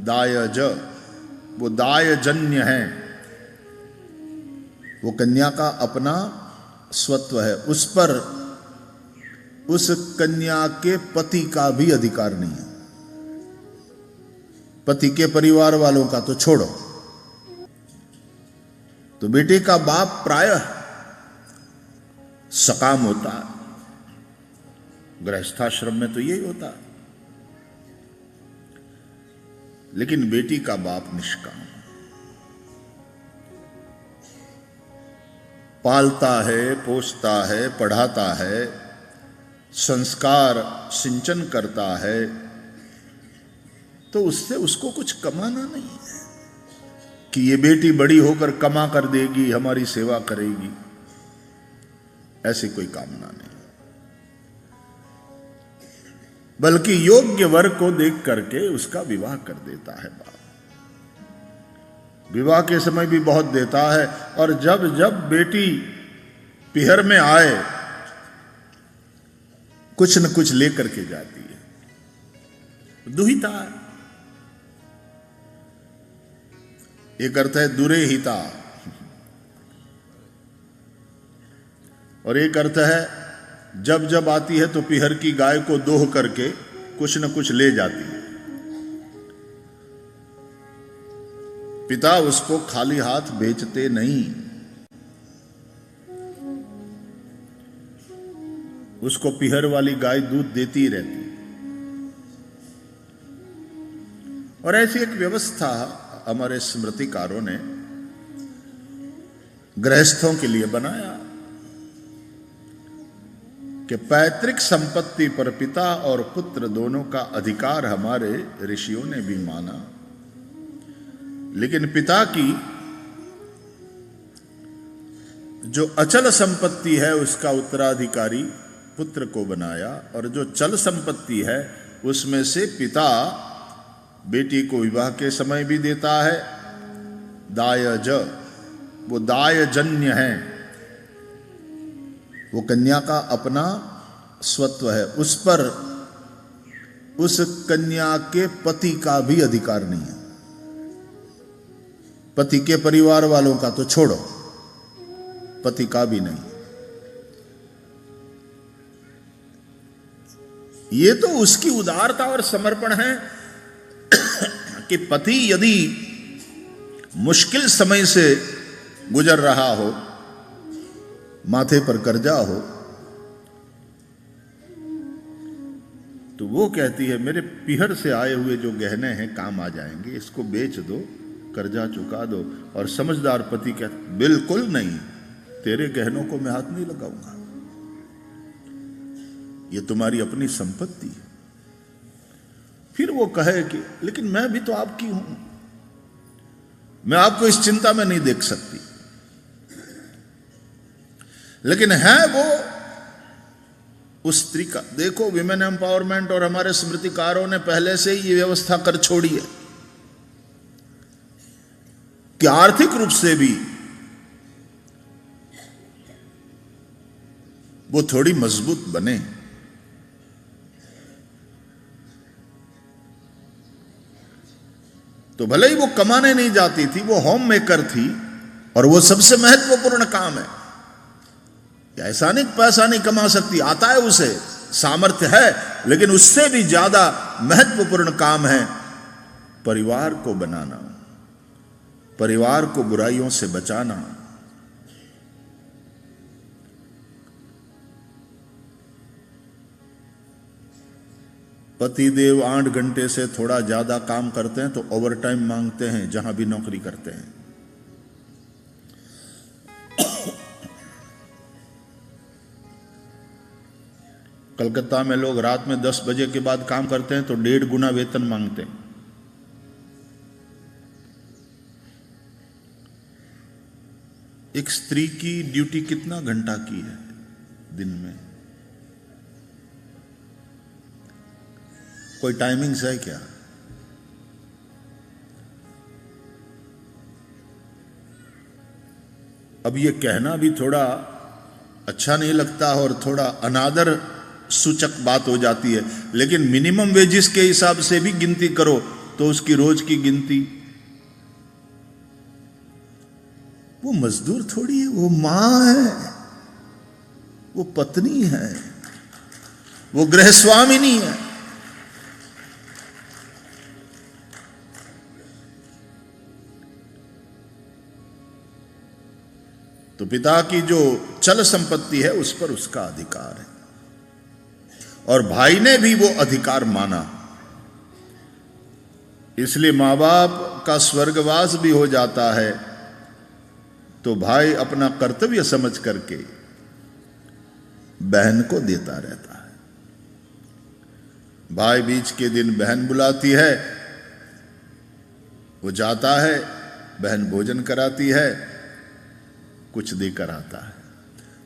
दायज, वो दायजन्य है, वो कन्या का अपना स्वत्व है, उस पर उस कन्या के पति का भी अधिकार नहीं है। पति के परिवार वालों का तो छोड़ो, तो बेटे का बाप प्रायः सकाम होता है, गृहस्थाश्रम में तो यही होता है, लेकिन बेटी का बाप निष्काम, पालता है, पोसता है, पढ़ाता है, संस्कार सिंचन करता है, तो उससे उसको कुछ कमाना नहीं है कि ये बेटी बड़ी होकर कमा कर देगी, हमारी सेवा करेगी, ऐसी कोई कामना नहीं। बल्कि योग्य वर को देख करके उसका विवाह कर देता है बाप। विवाह के समय भी बहुत देता है, और जब जब बेटी पिहर में आए कुछ न कुछ लेकर के जाती है। दुहिता, एक अर्थ है दुरे हिता, और एक अर्थ है जब जब आती है तो पिहर की गाय को दोह करके कुछ न कुछ ले जाती है। पिता उसको खाली हाथ बेचते नहीं, उसको पिहर वाली गाय दूध देती रहती। और ऐसी एक व्यवस्था हमारे स्मृतिकारों ने गृहस्थों के लिए बनाया कि पैतृक संपत्ति पर पिता और पुत्र दोनों का अधिकार हमारे ऋषियों ने भी माना, लेकिन पिता की जो अचल संपत्ति है उसका उत्तराधिकारी पुत्र को बनाया, और जो चल संपत्ति है उसमें से पिता बेटी को विवाह के समय भी देता है। दायज, वो दायजन्य है, वो कन्या का अपना स्वत्व है, उस पर उस कन्या के पति का भी अधिकार नहीं है। पति के परिवार वालों का तो छोड़ो, पति का भी नहीं। ये तो उसकी उदारता और समर्पण है कि पति यदि मुश्किल समय से गुजर रहा हो, माथे पर कर्जा हो, तो वो कहती है मेरे पिहर से आए हुए जो गहने हैं काम आ जाएंगे, इसको बेच दो, कर्जा चुका दो। और समझदार पति कहते बिल्कुल नहीं, तेरे गहनों को मैं हाथ नहीं लगाऊंगा, ये तुम्हारी अपनी संपत्ति है। फिर वो कहे कि लेकिन मैं भी तो आपकी हूं, मैं आपको इस चिंता में नहीं देख सकती, लेकिन है वो उस स्त्री का। देखो विमेन एम्पावरमेंट और हमारे स्मृतिकारों ने पहले से ही ये व्यवस्था कर छोड़ी है कि आर्थिक रूप से भी वो थोड़ी मजबूत बने। तो भले ही वो कमाने नहीं जाती थी, वो होम मेकर थी, और वो सबसे महत्वपूर्ण काम है। ऐसा नहीं पैसा नहीं कमा सकती, आता है उसे, सामर्थ्य है, लेकिन उससे भी ज्यादा महत्वपूर्ण काम है परिवार को बनाना, परिवार को बुराइयों से बचाना। पतिदेव 8 घंटे से थोड़ा ज्यादा काम करते हैं तो ओवरटाइम मांगते हैं जहां भी नौकरी करते हैं। कलकत्ता में लोग रात में 10 बजे के बाद काम करते हैं तो 1.5 गुना वेतन मांगते हैं। एक स्त्री की ड्यूटी कितना घंटा की है दिन में? कोई टाइमिंग्स है क्या? अब ये कहना भी थोड़ा अच्छा नहीं लगता और थोड़ा अनादर सूचक बात हो जाती है, लेकिन मिनिमम वेजेस के हिसाब से भी गिनती करो तो उसकी रोज की गिनती। वो मजदूर थोड़ी है, वो मां है, वो पत्नी है, वो गृहस्वामिनी है। तो पिता की जो चल संपत्ति है उस पर उसका अधिकार है, और भाई ने भी वो अधिकार माना। इसलिए मां बाप का स्वर्गवास भी हो जाता है तो भाई अपना कर्तव्य समझ करके बहन को देता रहता है। भाई बीच के दिन बहन बुलाती है, वो जाता है, बहन भोजन कराती है, कुछ देकर आता है।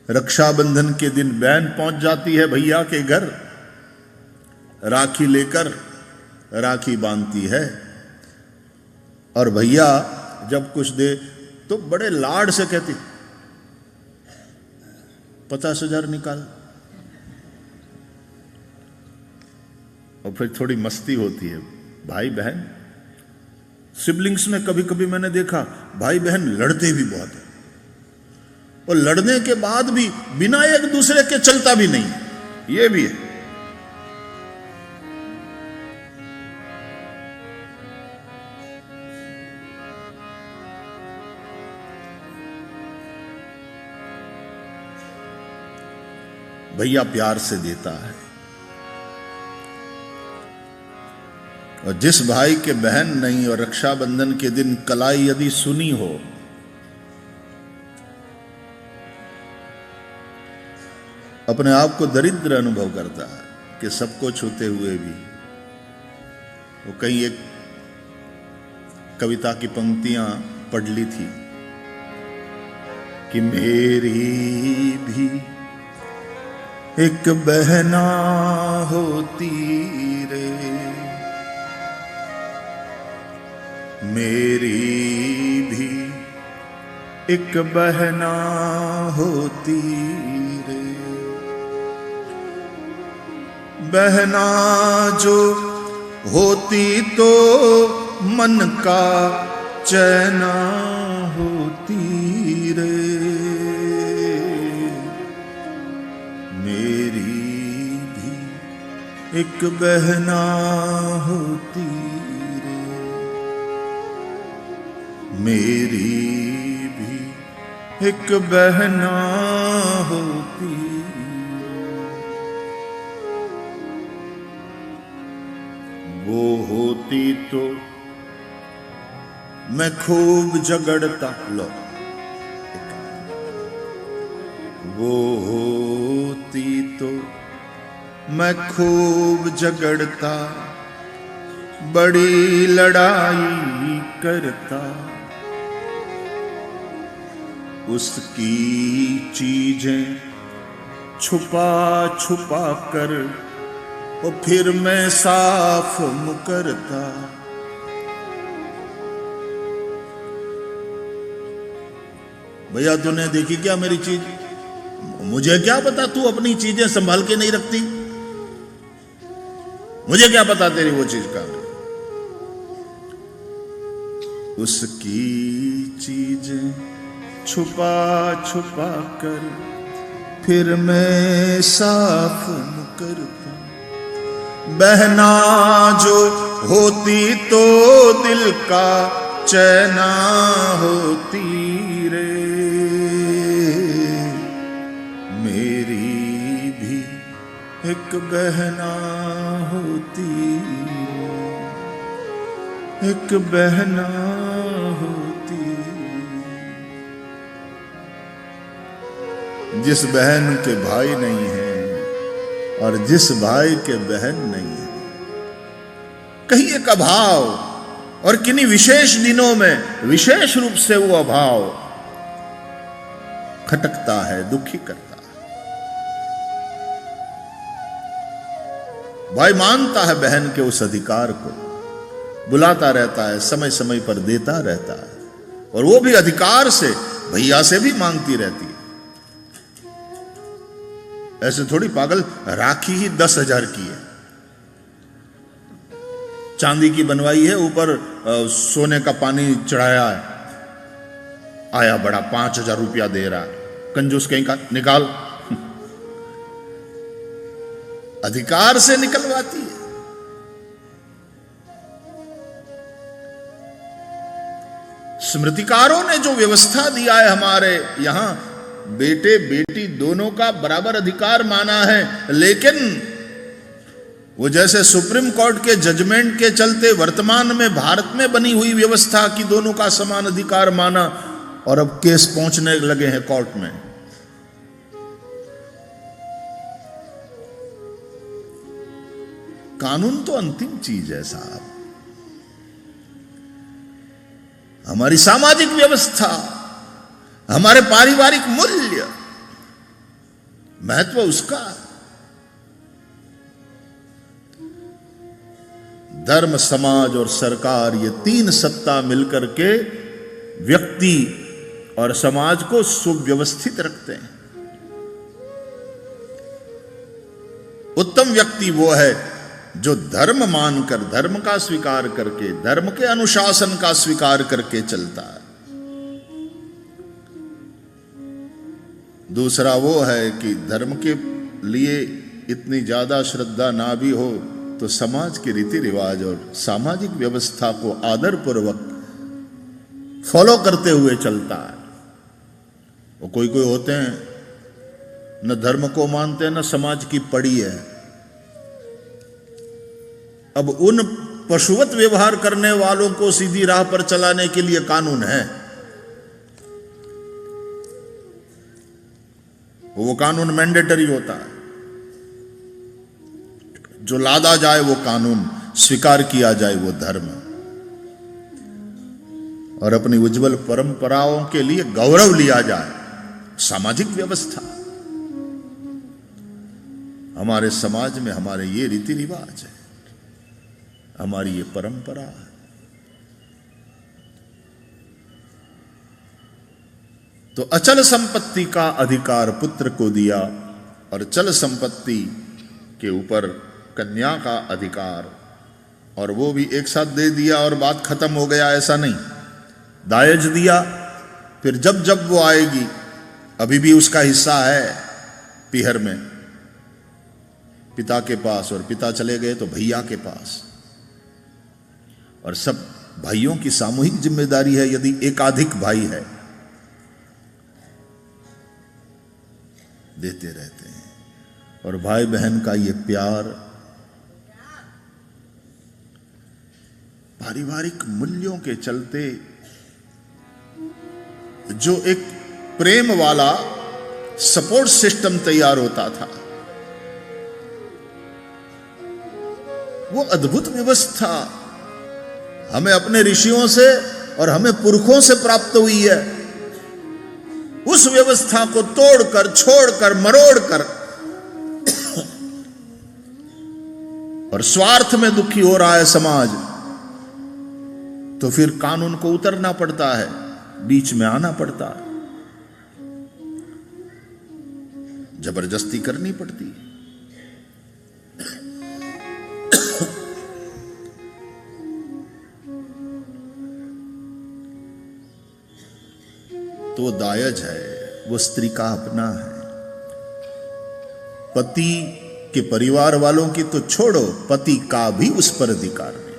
रक्षाबंधन के दिन बहन पहुंच जाती है भैया के घर, राखी लेकर राखी बांधती है, और भैया जब कुछ दे तो बड़े लाड से कहती 50,000 निकाल। और फिर थोड़ी मस्ती होती है भाई बहन। सिबलिंग्स में कभी कभी मैंने देखा भाई बहन लड़ते भी बहुत है, और लड़ने के बाद भी बिना एक दूसरे के चलता भी नहीं, ये भी है। भैया प्यार से देता है, और जिस भाई के बहन नहीं और रक्षाबंधन के दिन कलाई यदि सुनी हो, अपने आप को दरिद्र अनुभव करता है कि सबको छूते हुए भी। वो कहीं एक कविता की पंक्तियां पढ़ ली थी कि मेरी भी एक बहना होती रे, मेरी भी एक बहना होती रे, बहना जो होती तो मन का चैना होती रे, मेरी भी एक बहना होती रे, मेरी भी एक बहना होती। वो होती तो मैं खूब झगड़ता, लो वो होती तो मैं खूब झगड़ता, बड़ी लड़ाई करता, उसकी चीजें छुपा छुपा कर और फिर मैं साफ मुकरता। भैया तूने देखी क्या मेरी चीज? मुझे क्या पता, तू अपनी चीजें संभाल के नहीं रखती, मुझे क्या पता तेरी वो चीज का। उसकी चीजें छुपा छुपा कर फिर मैं साफ मुकरता, बहना जो होती तो दिल का चैना होती रे, मेरी भी एक बहना होती, एक बहना होती। जिस बहन के भाई नहीं है और जिस भाई के बहन नहीं है, कहीं एक अभाव, और किन्हीं विशेष दिनों में विशेष रूप से वो अभाव खटकता है, दुखी करता है। भाई मानता है बहन के उस अधिकार को, बुलाता रहता है, समय समय पर देता रहता है, और वो भी अधिकार से, भैया से भी मांगती रहती है। ऐसे थोड़ी पागल राखी ही 10,000 की है, चांदी की बनवाई है, ऊपर सोने का पानी चढ़ाया है, आया बड़ा 5,000 रुपया दे रहा है, कंजूस कहीं का, निकाल। अधिकार से निकलवाती है। स्मृतिकारों ने जो व्यवस्था दिया है हमारे यहां, बेटे बेटी दोनों का बराबर अधिकार माना है, लेकिन वो जैसे सुप्रीम कोर्ट के जजमेंट के चलते वर्तमान में भारत में बनी हुई व्यवस्था की दोनों का समान अधिकार माना, और अब केस पहुंचने लगे हैं कोर्ट में। कानून तो अंतिम चीज है साहब। हमारी सामाजिक व्यवस्था, हमारे पारिवारिक मूल्य, महत्व उसका। धर्म, समाज और सरकार, ये तीन सत्ता मिलकर के व्यक्ति और समाज को सुव्यवस्थित रखते हैं। उत्तम व्यक्ति वो है जो धर्म मानकर, धर्म का स्वीकार करके, धर्म के अनुशासन का स्वीकार करके चलता है। दूसरा वो है कि धर्म के लिए इतनी ज्यादा श्रद्धा ना भी हो तो समाज के रीति रिवाज और सामाजिक व्यवस्था को आदर पूर्वक फॉलो करते हुए चलता है। वो कोई कोई होते हैं न धर्म को मानते हैं न समाज की पड़ी है। अब उन पशुवत व्यवहार करने वालों को सीधी राह पर चलाने के लिए कानून है। वो कानून मैंडेटरी होता है, जो लादा जाए वो कानून, स्वीकार किया जाए वो धर्म, और अपनी उज्जवल परंपराओं के लिए गौरव लिया जाए सामाजिक व्यवस्था। हमारे समाज में हमारे ये रीति रिवाज है, हमारी ये परंपरा है। तो अचल संपत्ति का अधिकार पुत्र को दिया और चल संपत्ति के ऊपर कन्या का अधिकार, और वो भी एक साथ दे दिया और बात खत्म हो गया, ऐसा नहीं। दायज दिया, फिर जब जब वो आएगी, अभी भी उसका हिस्सा है पीहर में पिता के पास, और पिता चले गए तो भैया के पास, और सब भाइयों की सामूहिक जिम्मेदारी है। यदि एकाधिक भाई है, देते रहते हैं। और भाई बहन का ये प्यार, पारिवारिक मूल्यों के चलते जो एक प्रेम वाला सपोर्ट सिस्टम तैयार होता था, वो अद्भुत व्यवस्था हमें अपने ऋषियों से और हमें पुरखों से प्राप्त हुई है। उस व्यवस्था को तोड़कर, छोड़कर, मरोड़कर और स्वार्थ में दुखी हो रहा है समाज, तो फिर कानून को उतरना पड़ता है, बीच में आना पड़ता है, जबरदस्ती करनी पड़ती है। तो दायज है, वो स्त्री का अपना है। पति के परिवार वालों की तो छोड़ो, पति का भी उस पर अधिकार नहीं।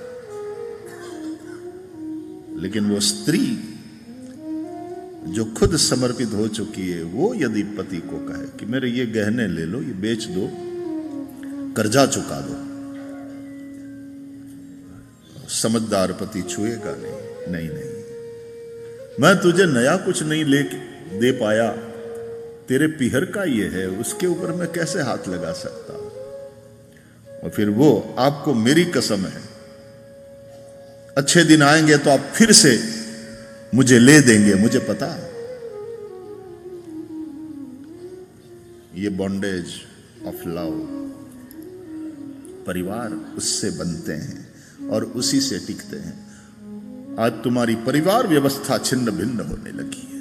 लेकिन वो स्त्री जो खुद समर्पित हो चुकी है, वो यदि पति को कहे कि मेरे ये गहने ले लो, ये बेच दो, कर्जा चुका दो, समझदार पति छुएगा नहीं। नहीं नहीं, मैं तुझे नया कुछ नहीं दे पाया, तेरे पीहर का ये है, उसके ऊपर मैं कैसे हाथ लगा सकता हूं। और फिर वो, आपको मेरी कसम है, अच्छे दिन आएंगे तो आप फिर से मुझे ले देंगे, मुझे पता है। ये बॉन्डेज ऑफ लव, परिवार उससे बनते हैं और उसी से टिकते हैं। आज तुम्हारी परिवार व्यवस्था छिन्न भिन्न होने लगी है।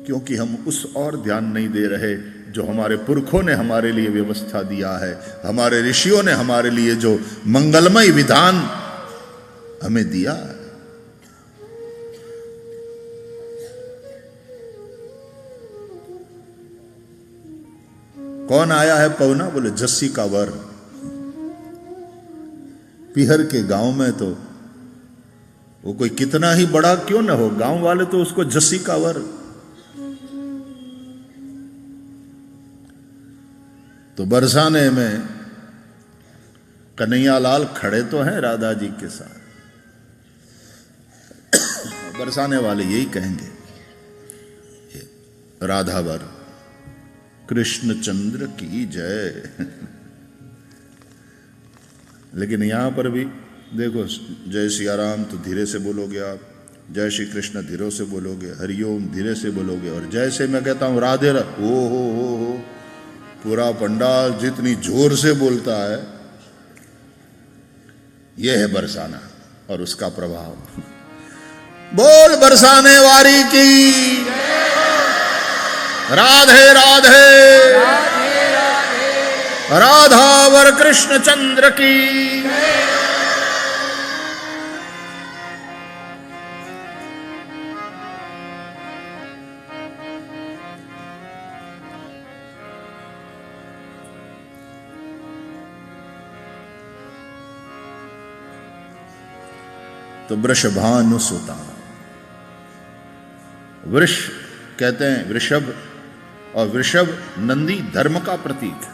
क्योंकि हम उस और ध्यान नहीं दे रहे जो हमारे पुरखों ने हमारे लिए व्यवस्था दिया है, हमारे ऋषियों ने हमारे लिए जो मंगलमय विधान हमें दिया है। कौन आया है पवना? बोले जस्सी का वर। पिहर के गांव में तो वो कोई कितना ही बड़ा क्यों ना हो, गांव वाले तो उसको जस्सी का वर। तो बरसाने में कन्हैयालाल खड़े तो हैं राधा जी के साथ। बरसाने वाले यही कहेंगे, राधावर कृष्णचंद्र की जय। लेकिन यहां पर भी देखो, जय सिया राम तो धीरे से बोलोगे आप, जय श्री कृष्ण धीरे से बोलोगे, हरिओम धीरे से बोलोगे, और जैसे मैं कहता हूं राधे ओ हो, पूरा पंडाल जितनी जोर से बोलता है। यह है बरसाना और उसका प्रभाव। बोल बरसाने वाली की, राधे राधे, राधावर कृष्णचंद्र की। तो वृषभानु सुता, वृष कहते हैं वृषभ, और वृषभ नंदी धर्म का प्रतीक है।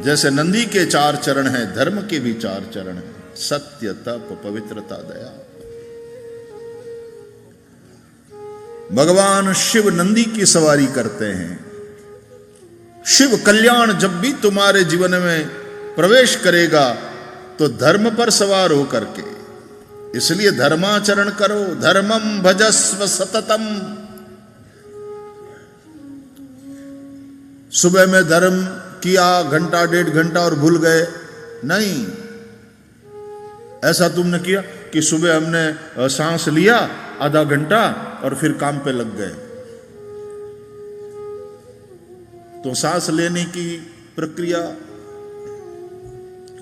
जैसे नंदी के 4 चरण हैं, धर्म के भी 4 चरण हैं, सत्य, तप, पवित्रता, दया। भगवान शिव नंदी की सवारी करते हैं। शिव कल्याण जब भी तुम्हारे जीवन में प्रवेश करेगा तो धर्म पर सवार होकर के, इसलिए धर्माचरण करो, धर्मम भजस्व सततम। सुबह में धर्म किया, घंटा 1.5 घंटा और भूल गए, नहीं। ऐसा तुमने किया कि सुबह हमने सांस लिया आधा घंटा और फिर काम पे लग गए, तो सांस लेने की प्रक्रिया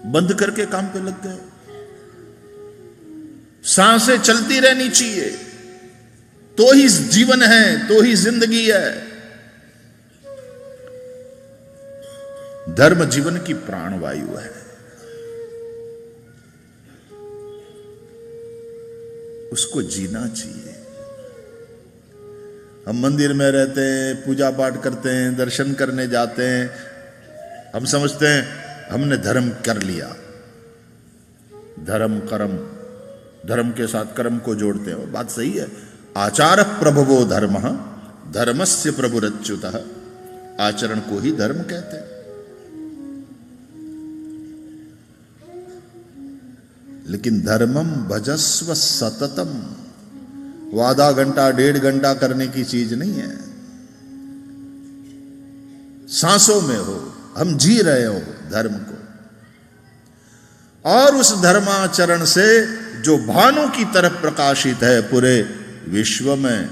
बंद करके काम पे लग गए। सांसें चलती रहनी चाहिए, तो ही जीवन है, तो ही जिंदगी है। धर्म जीवन की प्राणवायु है, उसको जीना चाहिए। हम मंदिर में रहते हैं, पूजा पाठ करते हैं, दर्शन करने जाते हैं, हम समझते हैं हमने धर्म कर लिया। धर्म कर्म, धर्म के साथ कर्म को जोड़ते हैं, और बात सही है। आचार प्रभवो धर्म, धर्मस्य प्रभुरच्युतः। आचरण को ही धर्म कहते हैं। लेकिन धर्मम भजस्व सततम, वो आधा घंटा 1.5 घंटा करने की चीज नहीं है। सांसों में हो, हम जी रहे हो धर्म को, और उस धर्माचरण से जो भानु की तरफ प्रकाशित है पूरे विश्व में,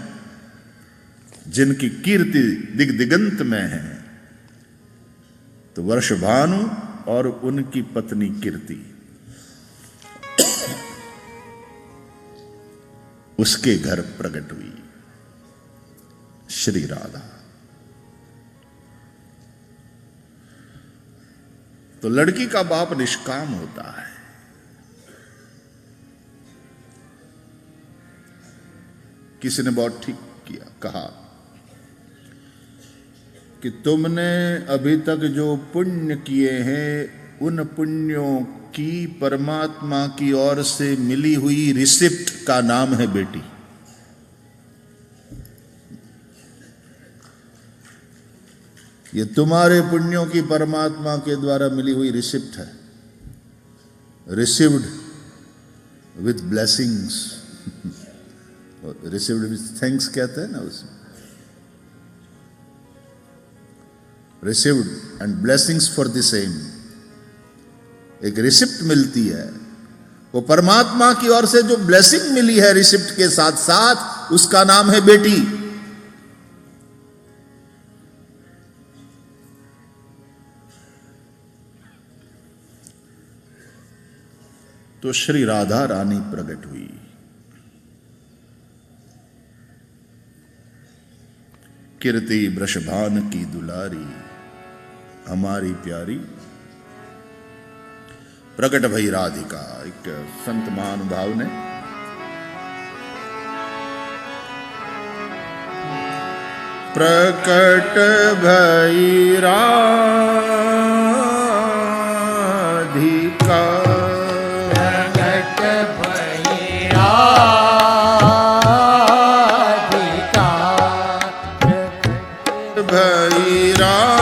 जिनकी कीर्ति दिगंत में है, तो वर्ष भानु और उनकी पत्नी कीर्ति, उसके घर प्रकट हुई श्री राधा। तो लड़की का बाप निष्काम होता है। किसी ने बहुत ठीक किया, कहा कि तुमने अभी तक जो पुण्य किए हैं, उन पुण्यों की परमात्मा की ओर से मिली हुई रिसिप्ट का नाम है बेटी। ये तुम्हारे पुण्यों की परमात्मा के द्वारा मिली हुई रिसिप्ट है, received with blessings. Received with thanks कहते हैं ना उसमें, received and blessings for the same. एक रिसिप्ट मिलती है, वो परमात्मा की ओर से जो ब्लेसिंग मिली है रिसिप्ट के साथ साथ, उसका नाम है बेटी। तो श्री राधा रानी प्रकट हुई। कीर्ति वृषभान की दुलारी, हमारी प्यारी प्रकट भई राधिका। एक संत महानुभाव ने प्रकट भई राधिका, प्रकट भई राधिका, प्रकट भई राधिका,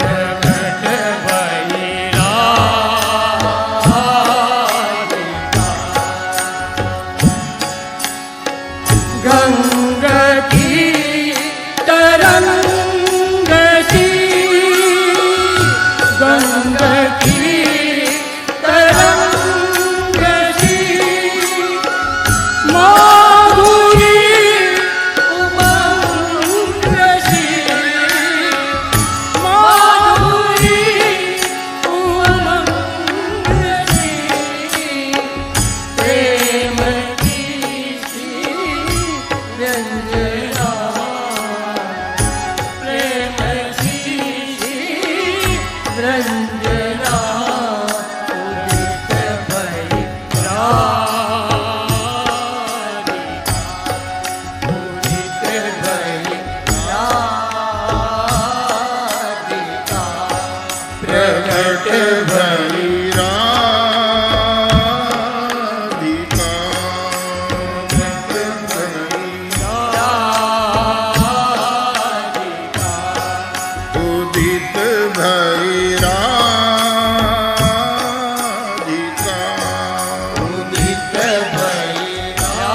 प्रकट भई राधिका। गंगा की तरंग सी, गंगा की तरंग सी, माधुरी उमंग सी, माधुरी उमंग सी, प्रेम की सी रंजना, प्रेम की सी रंजना, उदित भई राधिका, उदित भई राधिका, प्रकट भई राधिका, प्रकट भई राधिका, उदित भई राधिका, उदित भई राधिका।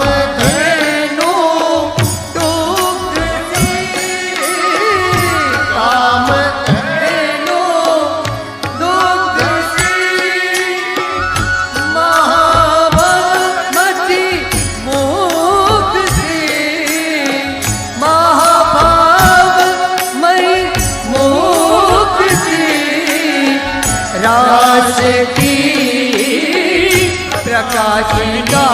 कामधेनु दुग्धि, कामधेनु दुग्धि, महाभवमति मुग्धि, महाभावमयि मुग्धि, रास की प्रकाशिका,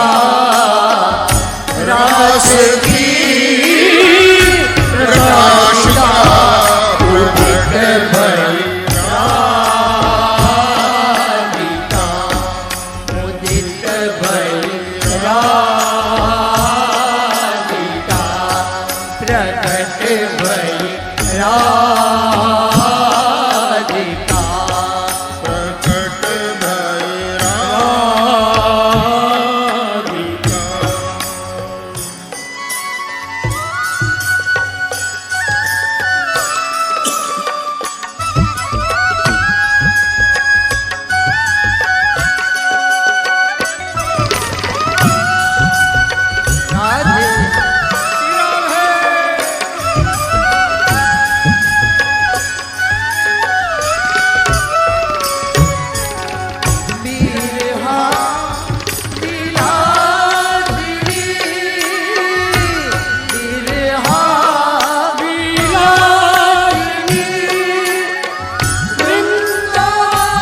रास की प्रकाशिका, उदित भई राधिका, उदित भई राधिका, प्रकट भई राधिका, प्रकट भई राधिका। राधे बिरहा बिलासिनी, बिरहा बिलासिनी, वृंदावन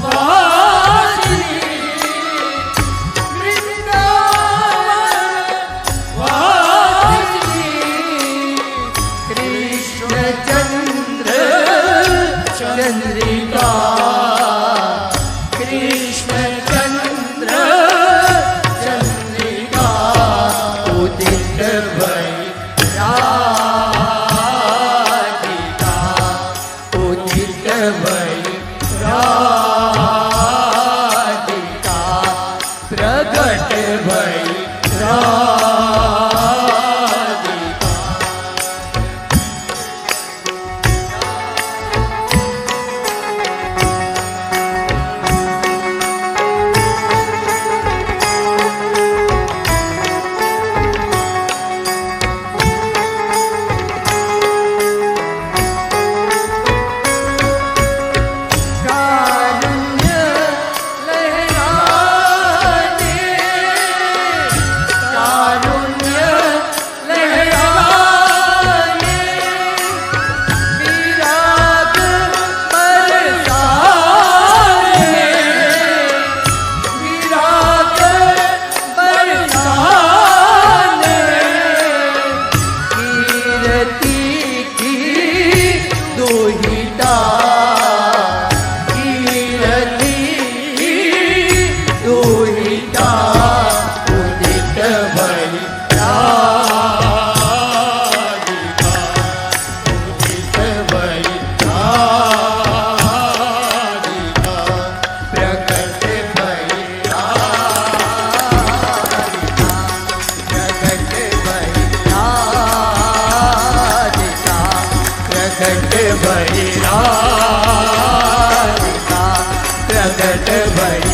वासिनी, वृंदावन वासिनी, कृष्ण चंद्र चंद्रिका, कृष्ण चंद्र चंद्रिका, उदित भई राधिका, उदित भई राधिका, प्रकट भई राधिका। भई राधिका प्रगट भई